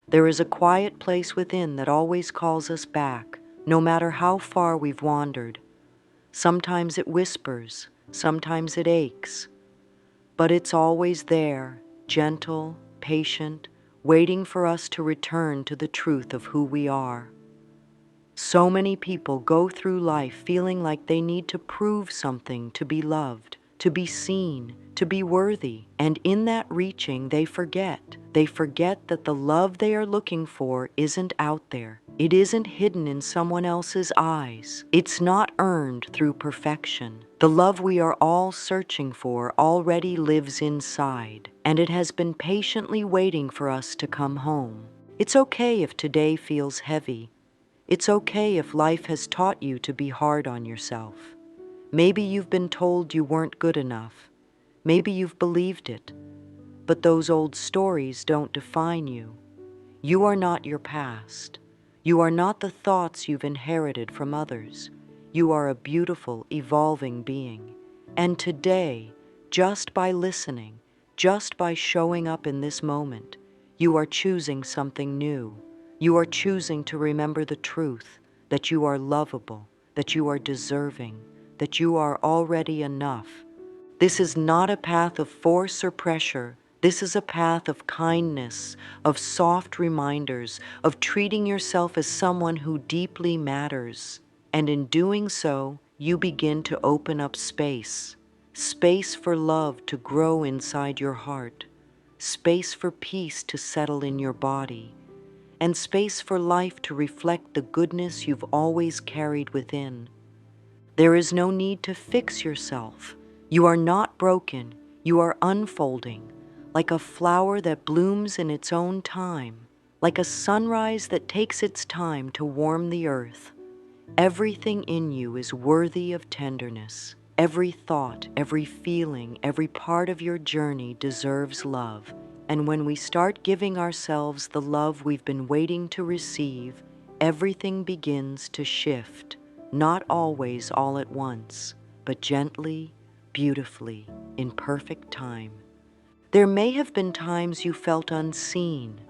There is a quiet place within that always calls us back, no matter how far we've wandered. Sometimes it whispers, sometimes it aches, but it's always there, gentle, patient, waiting for us to return to the truth of who we are. So many people go through life feeling like they need to prove something to be loved, to be seen, to be worthy. And in that reaching, they forget. They forget that the love they are looking for isn't out there. It isn't hidden in someone else's eyes. It's not earned through perfection. The love we are all searching for already lives inside, and it has been patiently waiting for us to come home. It's okay if today feels heavy. It's okay if life has taught you to be hard on yourself. Maybe you've been told you weren't good enough. Maybe you've believed it. But those old stories don't define you. You are not your past. You are not the thoughts you've inherited from others. You are a beautiful, evolving being. And today, just by listening, just by showing up in this moment, you are choosing something new. You are choosing to remember the truth, that you are lovable, that you are deserving, that you are already enough. This is not a path of force or pressure. This is a path of kindness, of soft reminders, of treating yourself as someone who deeply matters. And in doing so, you begin to open up space. Space for love to grow inside your heart. Space for peace to settle in your body. And space for life to reflect the goodness you've always carried within. There is no need to fix yourself. You are not broken. You are unfolding, like a flower that blooms in its own time, like a sunrise that takes its time to warm the earth. Everything in you is worthy of tenderness. Every thought, every feeling, every part of your journey deserves love. And when we start giving ourselves the love we've been waiting to receive, everything begins to shift. Not always all at once, but gently, beautifully, in perfect time. There may have been times you felt unseen,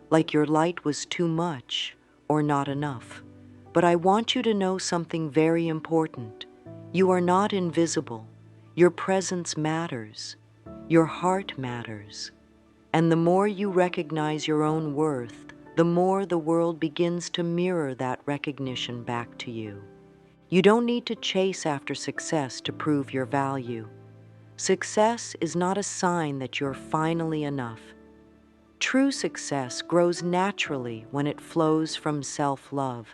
like your light was too much or not enough. But I want you to know something very important. You are not invisible. Your presence matters. Your heart matters. And the more you recognize your own worth, the more the world begins to mirror that recognition back to you. You don't need to chase after success to prove your value. Success is not a sign that you're finally enough. True success grows naturally when it flows from self-love.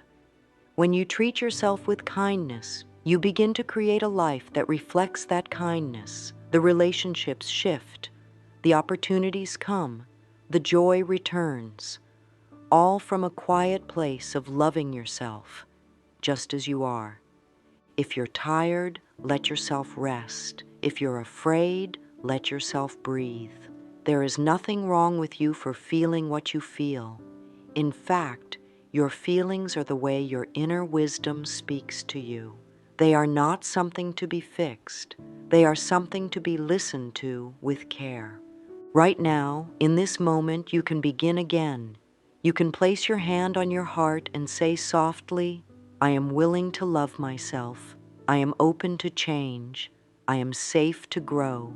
When you treat yourself with kindness, you begin to create a life that reflects that kindness. The relationships shift, the opportunities come, the joy returns, all from a quiet place of loving yourself, just as you are. If you're tired, let yourself rest. If you're afraid, let yourself breathe. There is nothing wrong with you for feeling what you feel. In fact, your feelings are the way your inner wisdom speaks to you. They are not something to be fixed. They are something to be listened to with care. Right now, in this moment, you can begin again. You can place your hand on your heart and say softly, I am willing to love myself. I am open to change. I am safe to grow.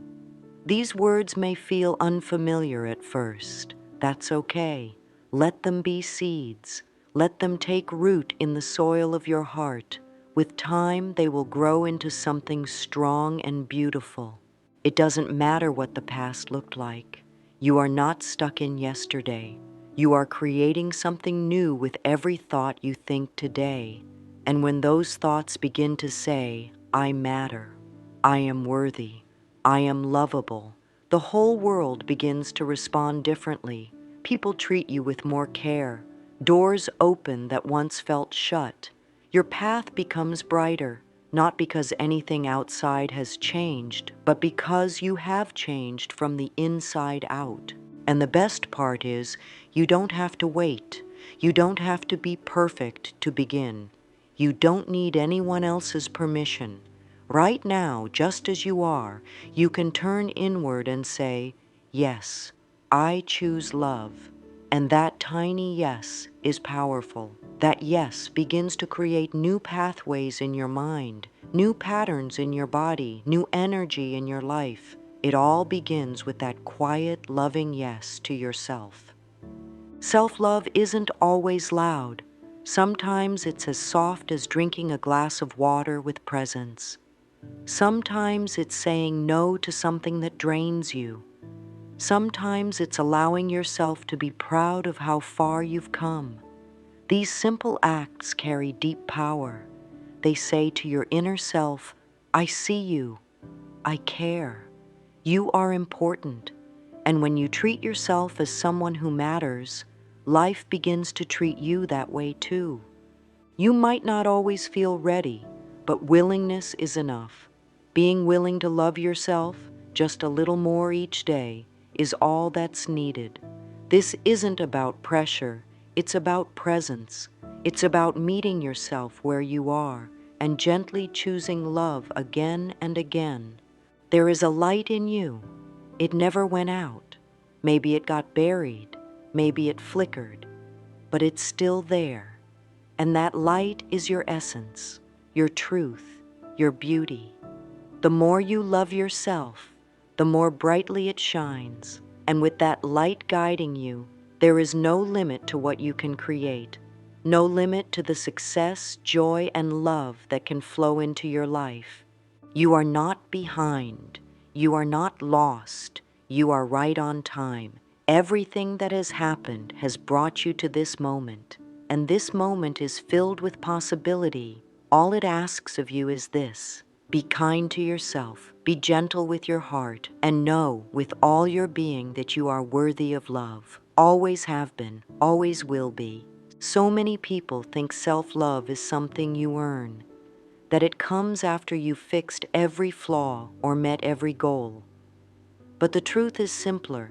These words may feel unfamiliar at first. That's okay. Let them be seeds. Let them take root in the soil of your heart. With time, they will grow into something strong and beautiful. It doesn't matter what the past looked like. You are not stuck in yesterday. You are creating something new with every thought you think today. And when those thoughts begin to say, I matter, I am worthy, I am lovable, the whole world begins to respond differently. People treat you with more care. Doors open that once felt shut. Your path becomes brighter, not because anything outside has changed, but because you have changed from the inside out. And the best part is, you don't have to wait. You don't have to be perfect to begin. You don't need anyone else's permission. Right now, just as you are, you can turn inward and say, yes, I choose love. And that tiny yes is powerful. That yes begins to create new pathways in your mind, new patterns in your body, new energy in your life. It all begins with that quiet, loving yes to yourself. Self-love isn't always loud. Sometimes it's as soft as drinking a glass of water with presence. Sometimes it's saying no to something that drains you. Sometimes it's allowing yourself to be proud of how far you've come. These simple acts carry deep power. They say to your inner self, I see you, I care, you are important. And when you treat yourself as someone who matters, life begins to treat you that way too. You might not always feel ready, but willingness is enough. Being willing to love yourself just a little more each day is all that's needed. This isn't about pressure, it's about presence. It's about meeting yourself where you are and gently choosing love again and again. There is a light in you. It never went out. Maybe it got buried, maybe it flickered, but it's still there. And that light is your essence, your truth, your beauty. The more you love yourself, the more brightly it shines. And with that light guiding you, there is no limit to what you can create, no limit to the success, joy, and love that can flow into your life. You are not behind. You are not lost. You are right on time. Everything that has happened has brought you to this moment. And this moment is filled with possibility. All it asks of you is this: be kind to yourself, be gentle with your heart, and know with all your being that you are worthy of love. Always have been, always will be. So many people think self-love is something you earn, that it comes after you've fixed every flaw or met every goal. But the truth is simpler.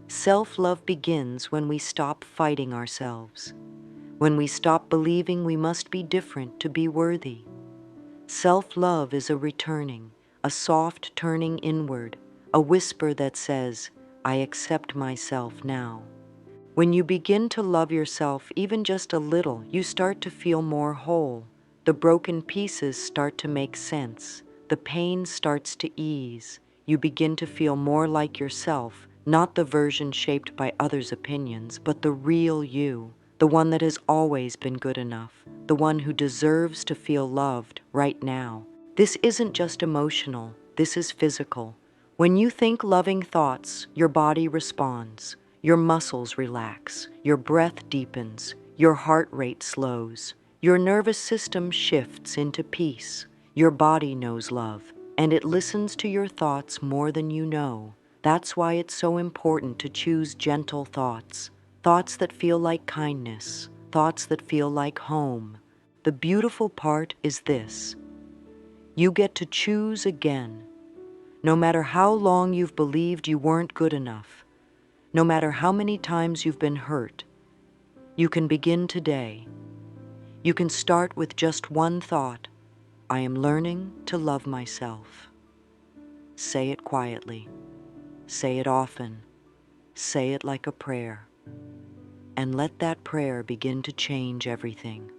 Self-love begins when we stop fighting ourselves, when we stop believing we must be different to be worthy. Self-love is a returning, a soft turning inward, a whisper that says, I accept myself now. When you begin to love yourself even just a little, you start to feel more whole. The broken pieces start to make sense. The pain starts to ease. You begin to feel more like yourself, not the version shaped by others' opinions, but the real you, the one that has always been good enough, the one who deserves to feel loved right now. This isn't just emotional, this is physical. When you think loving thoughts, your body responds. Your muscles relax, your breath deepens, your heart rate slows, your nervous system shifts into peace. Your body knows love, and it listens to your thoughts more than you know. That's why it's so important to choose gentle thoughts, thoughts that feel like kindness, thoughts that feel like home. The beautiful part is this: you get to choose again. No matter how long you've believed you weren't good enough, no matter how many times you've been hurt, you can begin today. You can start with just one thought: I am learning to love myself. Say it quietly. Say it often. Say it like a prayer. And let that prayer begin to change everything.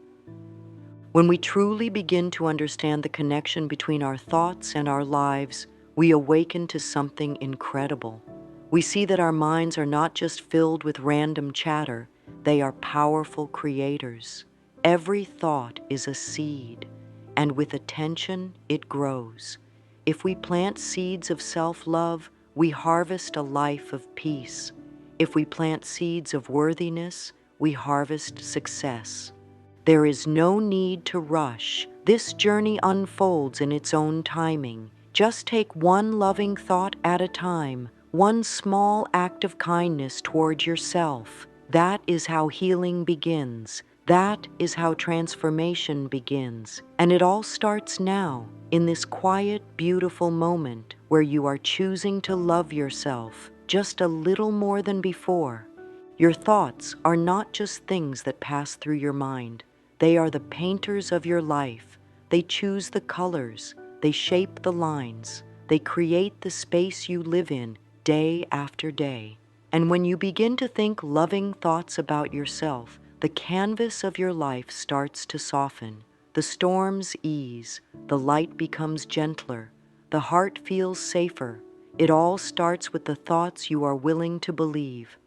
When we truly begin to understand the connection between our thoughts and our lives, we awaken to something incredible. We see that our minds are not just filled with random chatter, they are powerful creators. Every thought is a seed, and with attention, it grows. If we plant seeds of self-love, we harvest a life of peace. If we plant seeds of worthiness, we harvest success. There is no need to rush. This journey unfolds in its own timing. Just take one loving thought at a time, one small act of kindness toward yourself. That is how healing begins. That is how transformation begins. And it all starts now, in this quiet, beautiful moment where you are choosing to love yourself just a little more than before. Your thoughts are not just things that pass through your mind. They are the painters of your life. They choose the colors. They shape the lines. They create the space you live in day after day. And when you begin to think loving thoughts about yourself, the canvas of your life starts to soften. The storms ease, the light becomes gentler, the heart feels safer. It all starts with the thoughts you are willing to believe.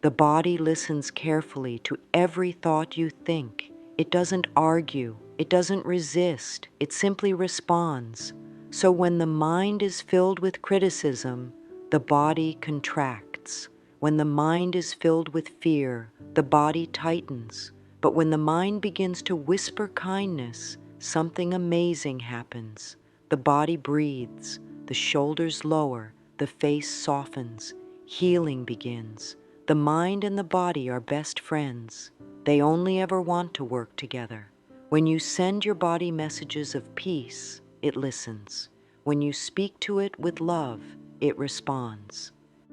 The body listens carefully to every thought you think. It doesn't argue, it doesn't resist, it simply responds. So when the mind is filled with criticism, the body contracts. When the mind is filled with fear, the body tightens. But when the mind begins to whisper kindness, something amazing happens. The body breathes, the shoulders lower, the face softens, healing begins. The mind and the body are best friends. They only ever want to work together. When you send your body messages of peace, it listens. When you speak to it with love, it responds.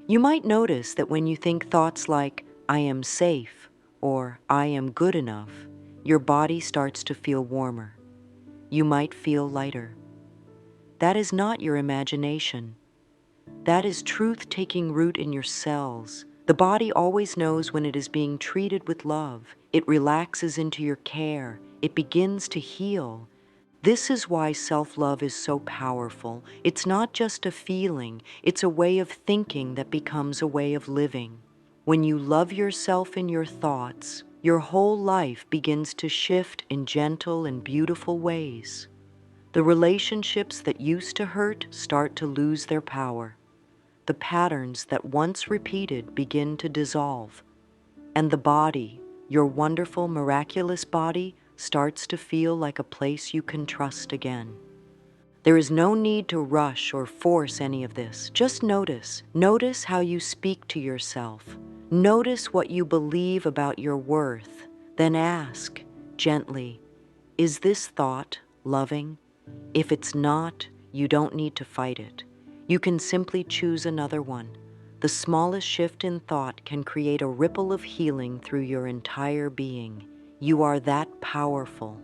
You might notice that when you think thoughts like, I am safe, or I am good enough, your body starts to feel warmer. You might feel lighter. That is not your imagination. That is truth taking root in your cells. The body always knows when it is being treated with love. It relaxes into your care. It begins to heal. This is why self-love is so powerful. It's not just a feeling, it's a way of thinking that becomes a way of living. When you love yourself in your thoughts, your whole life begins to shift in gentle and beautiful ways. The relationships that used to hurt start to lose their power. The patterns that once repeated begin to dissolve. And the body, your wonderful, miraculous body, starts to feel like a place you can trust again. There is no need to rush or force any of this. Just notice. Notice how you speak to yourself. Notice what you believe about your worth. Then ask, gently, is this thought loving? If it's not, you don't need to fight it. You can simply choose another one. The smallest shift in thought can create a ripple of healing through your entire being. You are that powerful.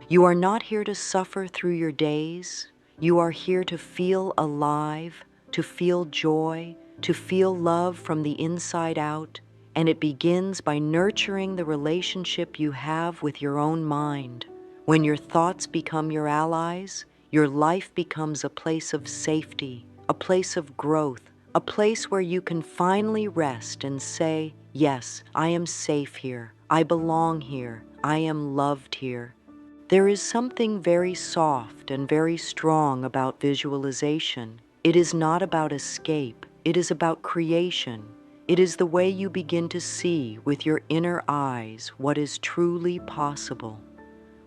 You are not here to suffer through your days. You are here to feel alive, to feel joy, to feel love from the inside out. And it begins by nurturing the relationship you have with your own mind. When your thoughts become your allies, your life becomes a place of safety, a place of growth, a place where you can finally rest and say, yes, I am safe here, I belong here, I am loved here. There is something very soft and very strong about visualization. It is not about escape, it is about creation. It is the way you begin to see with your inner eyes what is truly possible.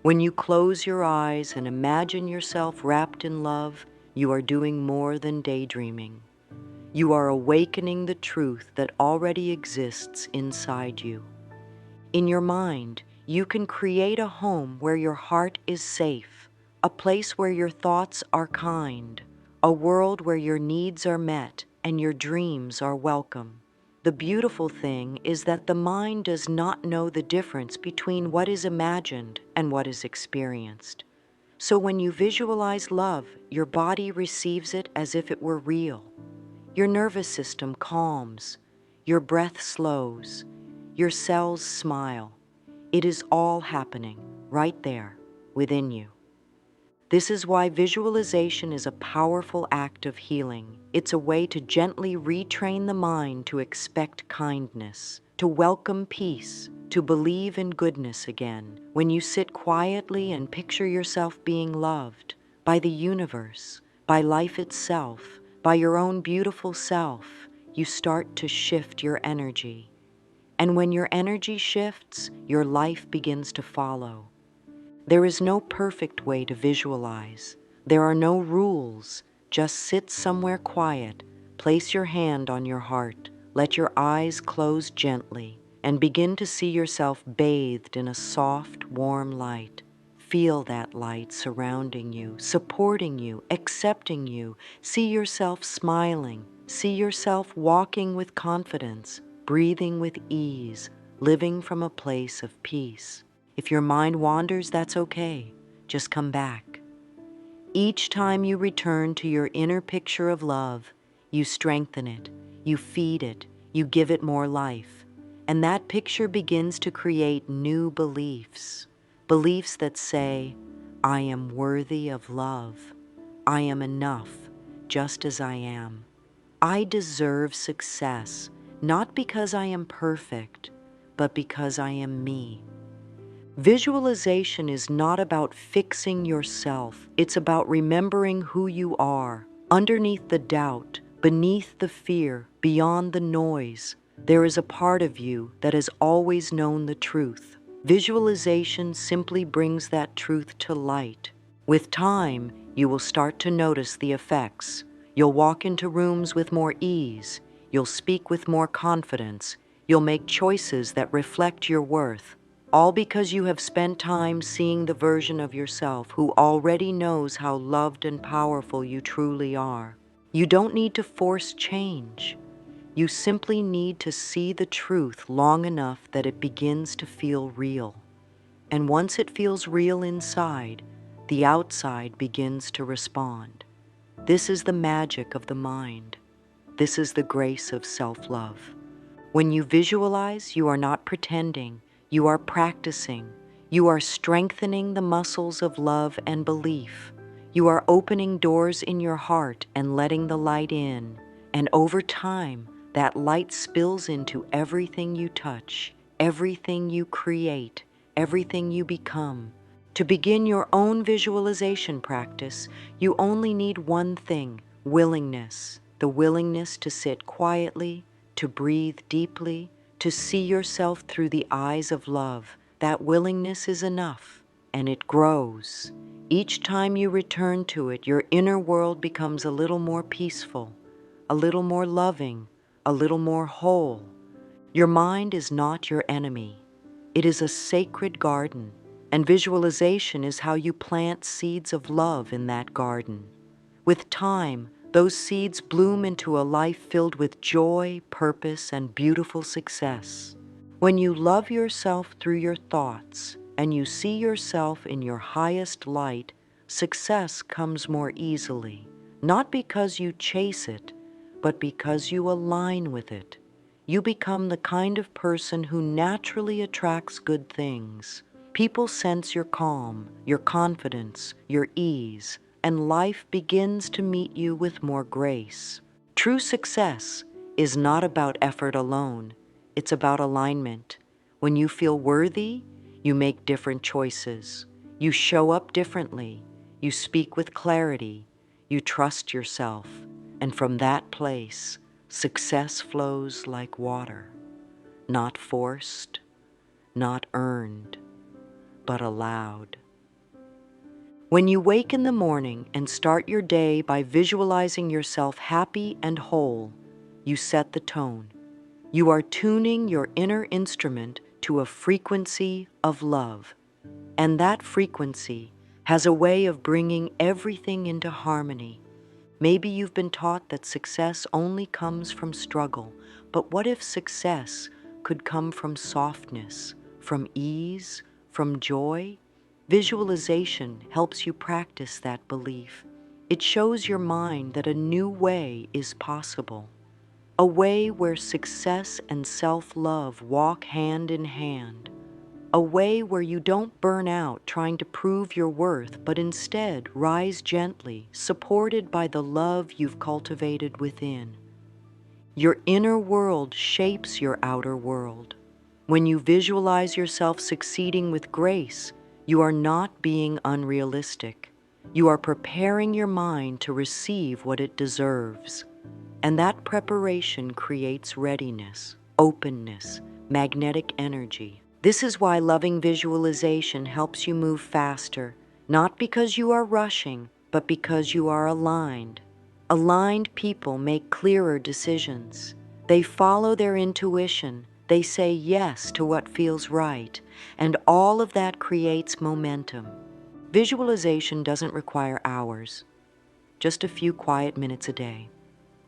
When you close your eyes and imagine yourself wrapped in love, you are doing more than daydreaming. You are awakening the truth that already exists inside you. In your mind, you can create a home where your heart is safe, a place where your thoughts are kind, a world where your needs are met and your dreams are welcome. The beautiful thing is that the mind does not know the difference between what is imagined and what is experienced. So when you visualize love, your body receives it as if it were real. Your nervous system calms, your breath slows, your cells smile. It is all happening right there within you. This is why visualization is a powerful act of healing. It's a way to gently retrain the mind to expect kindness, to welcome peace, to believe in goodness again. When you sit quietly and picture yourself being loved by the universe, by life itself, by your own beautiful self, you start to shift your energy. And when your energy shifts, your life begins to follow. There is no perfect way to visualize. There are no rules. Just sit somewhere quiet, place your hand on your heart, let your eyes close gently, and begin to see yourself bathed in a soft, warm light. Feel that light surrounding you, supporting you, accepting you. See yourself smiling. See yourself walking with confidence, breathing with ease, living from a place of peace. If your mind wanders, that's okay. Just come back. Each time you return to your inner picture of love, you strengthen it, you feed it, you give it more life. And that picture begins to create new beliefs. Beliefs that say, I am worthy of love. I am enough, just as I am. I deserve success, not because I am perfect, but because I am me. Visualization is not about fixing yourself. It's about remembering who you are. Underneath the doubt, beneath the fear, beyond the noise, there is a part of you that has always known the truth. Visualization simply brings that truth to light. With time, you will start to notice the effects. You'll walk into rooms with more ease. You'll speak with more confidence. You'll make choices that reflect your worth. All because you have spent time seeing the version of yourself who already knows how loved and powerful you truly are. You don't need to force change. You simply need to see the truth long enough that it begins to feel real. And once it feels real inside, the outside begins to respond. This is the magic of the mind. This is the grace of self-love. When you visualize, you are not pretending, you are practicing. You are strengthening the muscles of love and belief. You are opening doors in your heart and letting the light in. And over time, that light spills into everything you touch, everything you create, everything you become. To begin your own visualization practice, you only need one thing: willingness. The willingness to sit quietly, to breathe deeply, to see yourself through the eyes of love. That willingness is enough, and it grows. Each time you return to it, your inner world becomes a little more peaceful, a little more loving, a little more whole. Your mind is not your enemy. It is a sacred garden, and visualization is how you plant seeds of love in that garden. With time, those seeds bloom into a life filled with joy, purpose, and beautiful success. When you love yourself through your thoughts and you see yourself in your highest light, success comes more easily, not because you chase it, but because you align with it. You become the kind of person who naturally attracts good things. People sense your calm, your confidence, your ease, and life begins to meet you with more grace. True success is not about effort alone. It's about alignment. When you feel worthy, you make different choices. You show up differently. You speak with clarity. You trust yourself. And from that place, success flows like water, not forced, not earned, but allowed. When you wake in the morning and start your day by visualizing yourself happy and whole, you set the tone. You are tuning your inner instrument to a frequency of love. And that frequency has a way of bringing everything into harmony. Maybe you've been taught that success only comes from struggle, but what if success could come from softness, from ease, from joy? Visualization helps you practice that belief. It shows your mind that a new way is possible, a way where success and self-love walk hand in hand, a way where you don't burn out trying to prove your worth, but instead rise gently, supported by the love you've cultivated within. Your inner world shapes your outer world. When you visualize yourself succeeding with grace, you are not being unrealistic. You are preparing your mind to receive what it deserves. And that preparation creates readiness, openness, magnetic energy. This is why loving visualization helps you move faster, not because you are rushing, but because you are aligned. Aligned people make clearer decisions. They follow their intuition. They say yes to what feels right. And all of that creates momentum. Visualization doesn't require hours, just a few quiet minutes a day.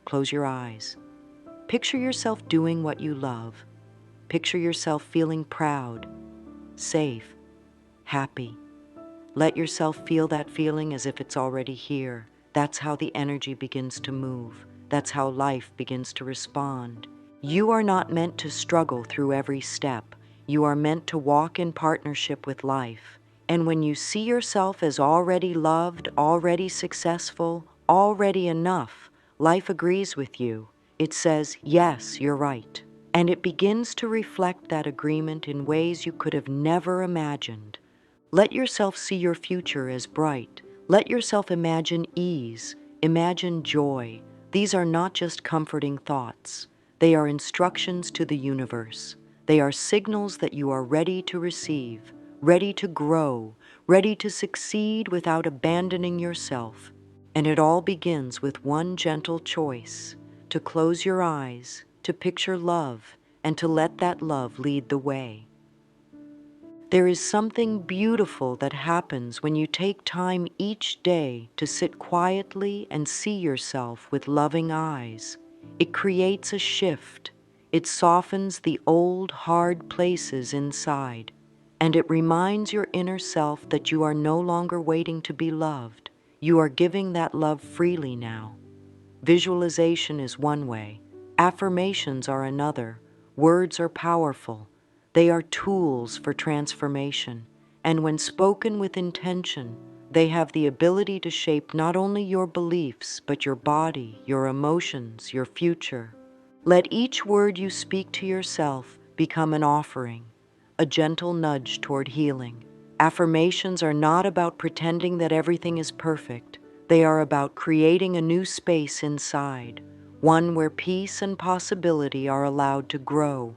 Close your eyes. Picture yourself doing what you love. Picture yourself feeling proud, safe, happy. Let yourself feel that feeling as if it's already here. That's how the energy begins to move. That's how life begins to respond. You are not meant to struggle through every step. You are meant to walk in partnership with life. And when you see yourself as already loved, already successful, already enough, life agrees with you. It says, yes, you're right. And it begins to reflect that agreement in ways you could have never imagined. Let yourself see your future as bright. Let yourself imagine ease, imagine joy. These are not just comforting thoughts. They are instructions to the universe. They are signals that you are ready to receive, ready to grow, ready to succeed without abandoning yourself. And it all begins with one gentle choice: to close your eyes, to picture love, and to let that love lead the way. There is something beautiful that happens when you take time each day to sit quietly and see yourself with loving eyes. It creates a shift. It softens the old, hard places inside, and it reminds your inner self that you are no longer waiting to be loved. You are giving that love freely now. Visualization is one way. Affirmations are another. Words are powerful. They are tools for transformation, and when spoken with intention, they have the ability to shape not only your beliefs, but your body, your emotions, your future. Let each word you speak to yourself become an offering, a gentle nudge toward healing. Affirmations are not about pretending that everything is perfect. They are about creating a new space inside, one where peace and possibility are allowed to grow.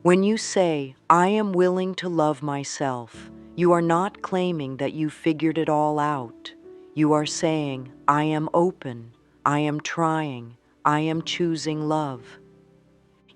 When you say, I am willing to love myself, you are not claiming that you figured it all out. You are saying, I am open, I am trying, I am choosing love.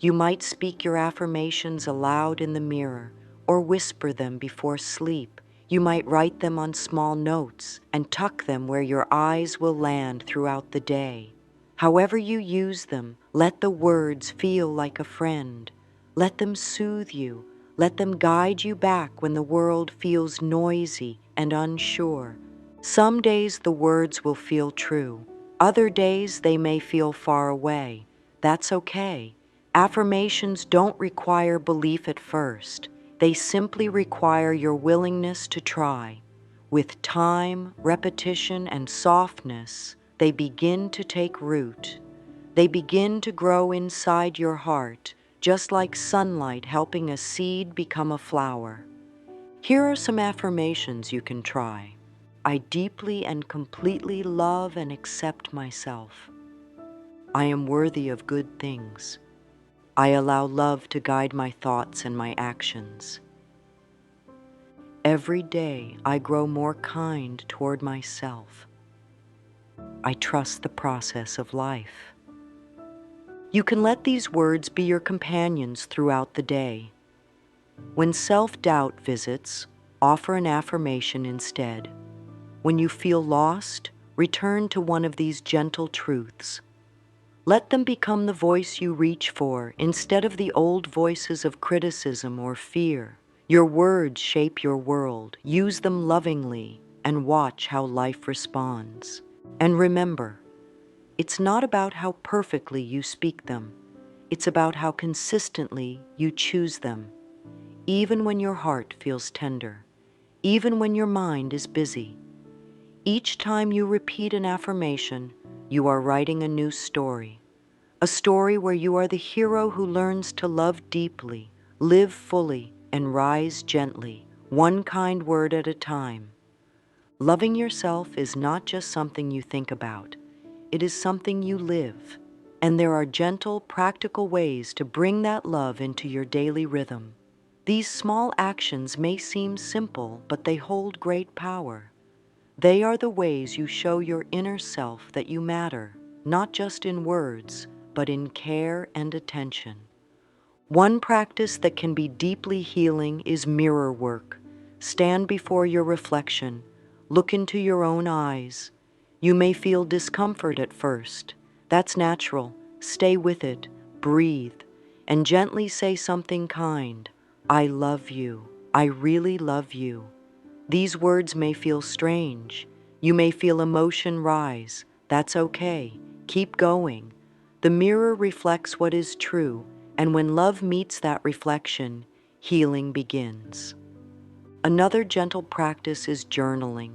You might speak your affirmations aloud in the mirror or whisper them before sleep. You might write them on small notes and tuck them where your eyes will land throughout the day. However you use them, let the words feel like a friend. Let them soothe you. Let them guide you back when the world feels noisy and unsure. Some days the words will feel true. Other days they may feel far away. That's okay. Affirmations don't require belief at first. They simply require your willingness to try. With time, repetition, and softness, they begin to take root. They begin to grow inside your heart, just like sunlight helping a seed become a flower. Here are some affirmations you can try. I deeply and completely love and accept myself. I am worthy of good things. I allow love to guide my thoughts and my actions. Every day I grow more kind toward myself. I trust the process of life. You can let these words be your companions throughout the day. When self-doubt visits, offer an affirmation instead. When you feel lost, return to one of these gentle truths. Let them become the voice you reach for instead of the old voices of criticism or fear. Your words shape your world. Use them lovingly and watch how life responds. And remember, it's not about how perfectly you speak them. It's about how consistently you choose them, even when your heart feels tender, even when your mind is busy. Each time you repeat an affirmation, you are writing a new story. A story where you are the hero who learns to love deeply, live fully, and rise gently, one kind word at a time. Loving yourself is not just something you think about. It is something you live. And there are gentle, practical ways to bring that love into your daily rhythm. These small actions may seem simple, but they hold great power. They are the ways you show your inner self that you matter, not just in words, but in care and attention. One practice that can be deeply healing is mirror work. Stand before your reflection. Look into your own eyes. You may feel discomfort at first. That's natural. Stay with it, breathe, and gently say something kind. I love you. I really love you. These words may feel strange. You may feel emotion rise. That's okay. Keep going. The mirror reflects what is true, and when love meets that reflection, healing begins. Another gentle practice is journaling,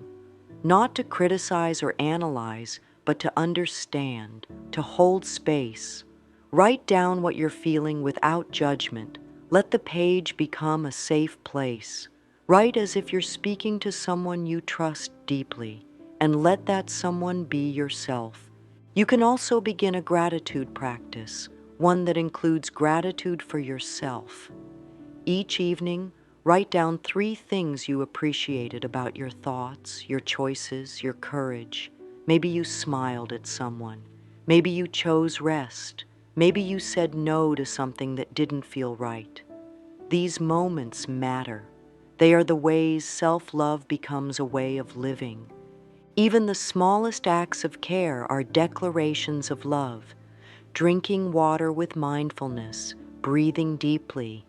not to criticize or analyze, but to understand, to hold space. Write down what you're feeling without judgment. Let the page become a safe place. Write as if you're speaking to someone you trust deeply, and let that someone be yourself. You can also begin a gratitude practice, one that includes gratitude for yourself. Each evening, write down 3 things you appreciated about your thoughts, your choices, your courage. Maybe you smiled at someone. Maybe you chose rest. Maybe you said no to something that didn't feel right. These moments matter. They are the ways self-love becomes a way of living. Even the smallest acts of care are declarations of love. Drinking water with mindfulness, breathing deeply,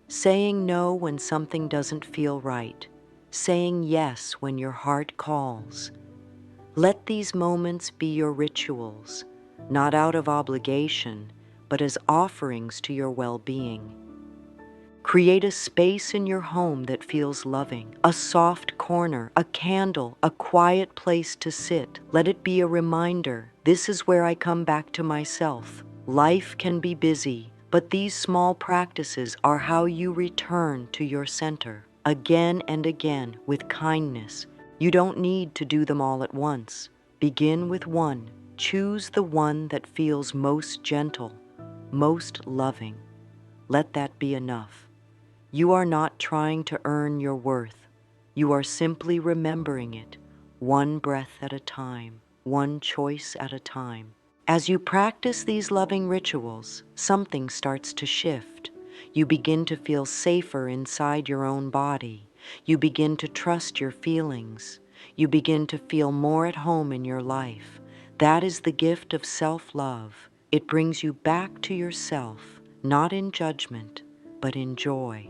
saying no when something doesn't feel right, saying yes when your heart calls. Let these moments be your rituals, not out of obligation, but as offerings to your well-being. Create a space in your home that feels loving, a soft corner, a candle, a quiet place to sit. Let it be a reminder, this is where I come back to myself. Life can be busy, but these small practices are how you return to your center, again and again, with kindness. You don't need to do them all at once. Begin with one. Choose the one that feels most gentle, most loving. Let that be enough. You are not trying to earn your worth. You are simply remembering it, one breath at a time, one choice at a time. As you practice these loving rituals, something starts to shift. You begin to feel safer inside your own body. You begin to trust your feelings. You begin to feel more at home in your life. That is the gift of self-love. It brings you back to yourself, not in judgment, but in joy.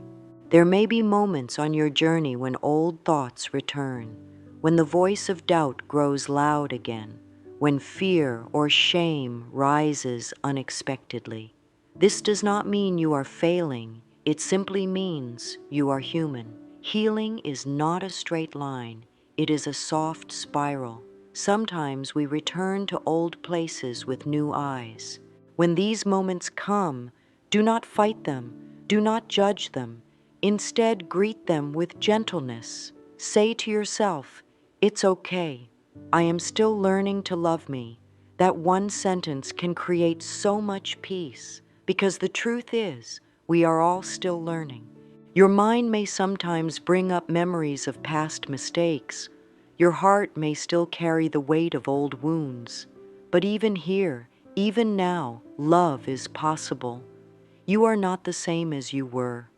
There may be moments on your journey when old thoughts return, when the voice of doubt grows loud again, when fear or shame rises unexpectedly. This does not mean you are failing. It simply means you are human. Healing is not a straight line. It is a soft spiral. Sometimes we return to old places with new eyes. When these moments come, do not fight them. Do not judge them. Instead, greet them with gentleness. Say to yourself, "It's okay. I am still learning to love me." That one sentence can create so much peace, because the truth is, we are all still learning. Your mind may sometimes bring up memories of past mistakes. Your heart may still carry the weight of old wounds. But even here, even now, love is possible. You are not the same as you were.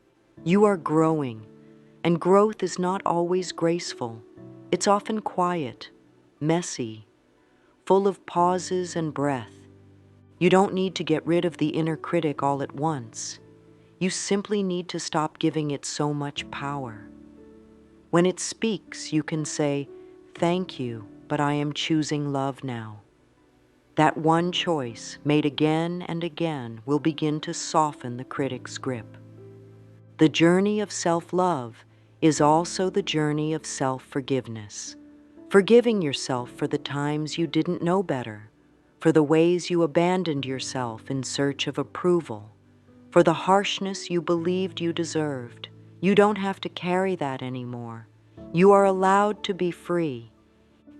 You are growing, and growth is not always graceful. It's often quiet, messy, full of pauses and breath. You don't need to get rid of the inner critic all at once. You simply need to stop giving it so much power. When it speaks, you can say, "Thank you, but I am choosing love now." That one choice, made again and again, will begin to soften the critic's grip. The journey of self-love is also the journey of self-forgiveness. Forgiving yourself for the times you didn't know better, for the ways you abandoned yourself in search of approval, for the harshness you believed you deserved. You don't have to carry that anymore. You are allowed to be free.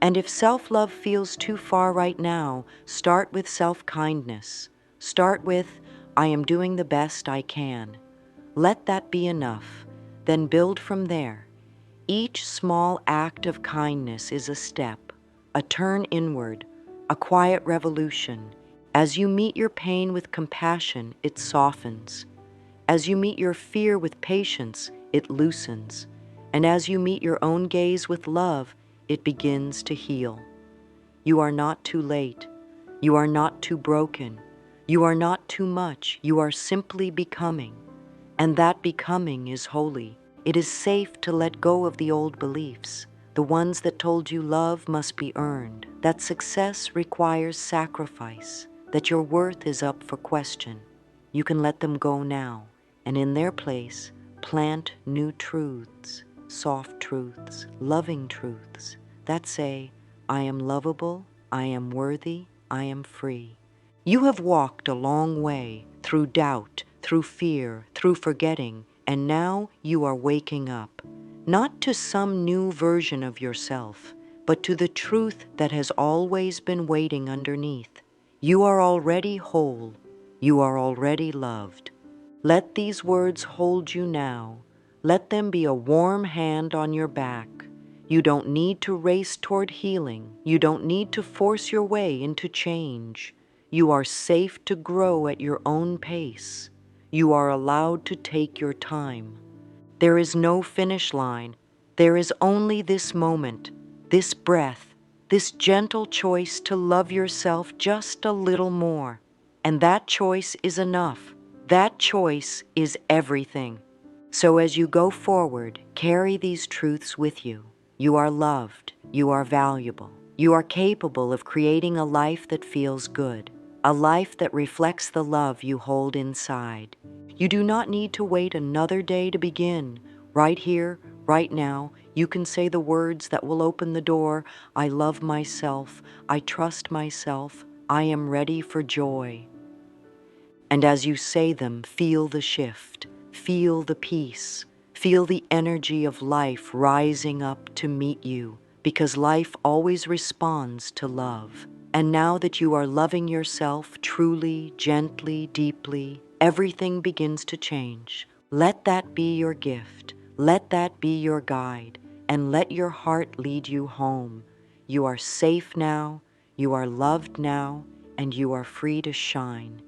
And if self-love feels too far right now, start with self-kindness. Start with, "I am doing the best I can." Let that be enough. Then build from there. Each small act of kindness is a step, a turn inward, a quiet revolution. As you meet your pain with compassion, it softens. As you meet your fear with patience, it loosens. And as you meet your own gaze with love, it begins to heal. You are not too late. You are not too broken. You are not too much. You are simply becoming. And that becoming is holy. It is safe to let go of the old beliefs, the ones that told you love must be earned, that success requires sacrifice, that your worth is up for question. You can let them go now, and in their place, plant new truths, soft truths, loving truths that say, I am lovable, I am worthy, I am free. You have walked a long way through doubt, through fear, through forgetting, and now you are waking up, not to some new version of yourself, but to the truth that has always been waiting underneath. You are already whole. You are already loved. Let these words hold you now. Let them be a warm hand on your back. You don't need to race toward healing. You don't need to force your way into change. You are safe to grow at your own pace. You are allowed to take your time. There is no finish line. There is only this moment, this breath, this gentle choice to love yourself just a little more. And that choice is enough. That choice is everything. So as you go forward, carry these truths with you. You are loved. You are valuable. You are capable of creating a life that feels good, a life that reflects the love you hold inside. You do not need to wait another day to begin. Right here, right now, you can say the words that will open the door. I love myself. I trust myself. I am ready for joy. And as you say them, feel the shift, feel the peace, feel the energy of life rising up to meet you, because life always responds to love. And now that you are loving yourself truly, gently, deeply, everything begins to change. Let that be your gift. Let that be your guide, and let your heart lead you home. You are safe now, you are loved now, and you are free to shine.